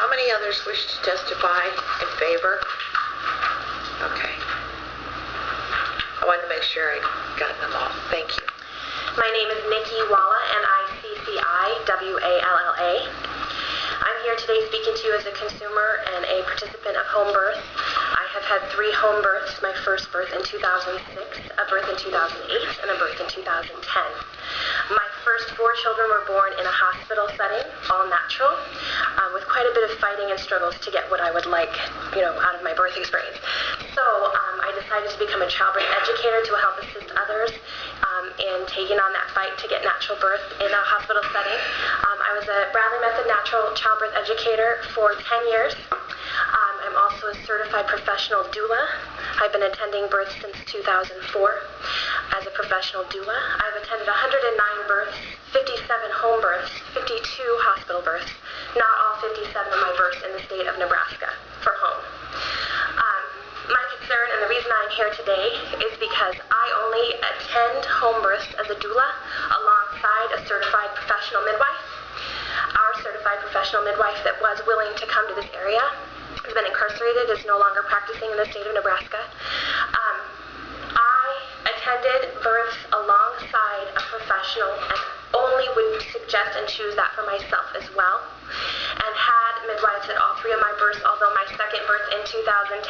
How many others wish to testify in favor? Okay. I wanted to make sure I got them all. Thank you. My name is Nikki Walla, N-I-C-C-I-W-A-L-L-A. I'm here today speaking to you as a consumer and a participant of home birth. I have had 3 home births, my first birth in 2006, a birth in 2008, and a birth in 2010. My first 4 children were born in a hospital setting, all natural, with quite a bit of fighting and struggles to get what I would like, out of my birth experience. So I decided to become a childbirth educator to help assist others in taking on that fight to get natural birth in a hospital setting. I was a Bradley Method natural childbirth educator for 10 years. I'm also a certified professional doula. I've been attending births since 2004 as a professional doula. I've attended 109 births, 57 home births, 52 hospital births, not all 57 of my births in the state of Nebraska for home. My concern and the reason I'm here today is because I only attend home births as a doula alongside a certified professional midwife. Our certified professional midwife that was willing to come to this area has been incarcerated, is no longer practicing in the state of Nebraska. I attended births alongside a professional and only would suggest and choose that for myself as well, and had midwives at all 3 of my births, although my second birth in 2010,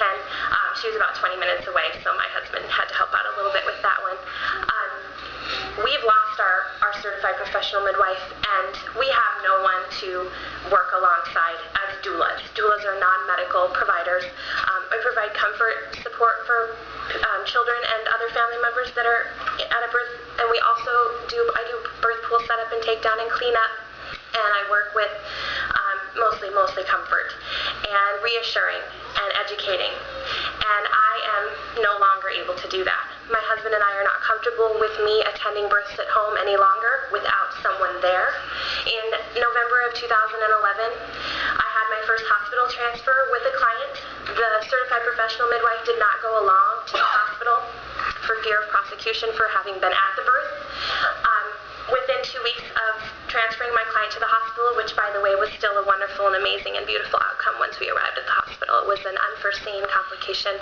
she was about 20 minutes away, so my husband had to help out a little bit with that one. We've lost our certified professional midwife, and we have no one to work alongside as doulas. Doulas are non-medical providers. I provide comfort, support for children and other family members that are at a birth, and I do birth pool setup and takedown and cleanup, and I work with mostly comfort and reassuring and educating, and I am no longer able to do that. My husband and I are not comfortable with me attending births at home any longer without someone there. In November of 2011, I had my first hospital transfer with a client. The certified professional midwife did not go along to the hospital for fear of prosecution for having been at the birth. Within 2 weeks of transferring my client to the hospital, which by the way was still a wonderful and amazing and beautiful outcome once we arrived at the hospital. It was an unforeseen complication.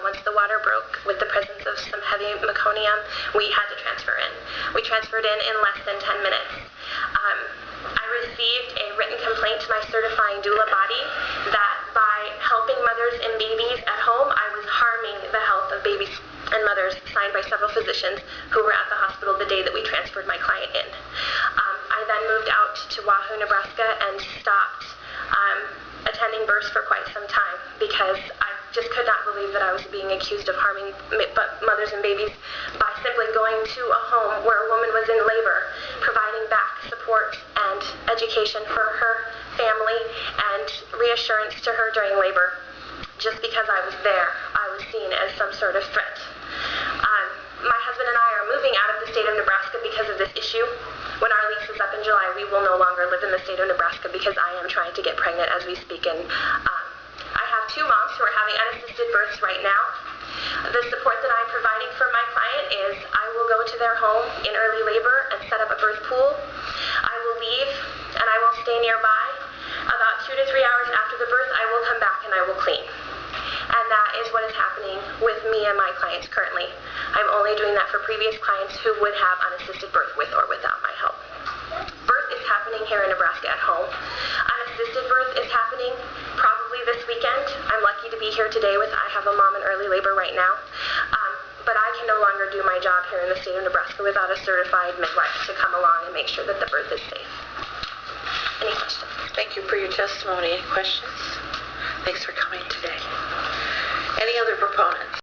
Once the water broke with the presence of some heavy meconium, we had to transfer in. We transferred in less than 10 minutes. I received a written complaint to my certifying doula body that by helping mothers and babies at home, I was harming the health of babies and mothers, signed by several physicians who were at the hospital the day that we transferred my client in. I then moved out to Wahoo, Nebraska, and stopped attending births for quite some time because I just could not believe that I was being accused of harming mothers and babies by simply going to a home where a woman was in labor, providing back support and education for her family and reassurance to her during labor. Just because I was there, I was seen as some sort of threat. My husband and I are moving out of the state of Nebraska because of this issue. When our lease is up in July, we will no longer live in the state of Nebraska because I am trying to get pregnant as we speak. And I have 2 moms who are having unassisted births right now. The support that I'm providing for my client is I will go to their home in early labor and set up a birth pool. I will leave and I will stay nearby. About 2 to 3 hours after the birth, I will come back and I will clean. And that is what is happening with me and my clients currently. I'm only doing that for previous clients who would have unassisted birth with or without my help. Birth is happening here in Nebraska at home. Unassisted birth is happening probably this weekend. I'm lucky to be here today I have a mom in early labor right now. But I can no longer do my job here in the state of Nebraska without a certified midwife to come along and make sure that the birth is safe. Any questions? Thank you for your testimony. Any questions? Thanks for coming today. Any other proponents?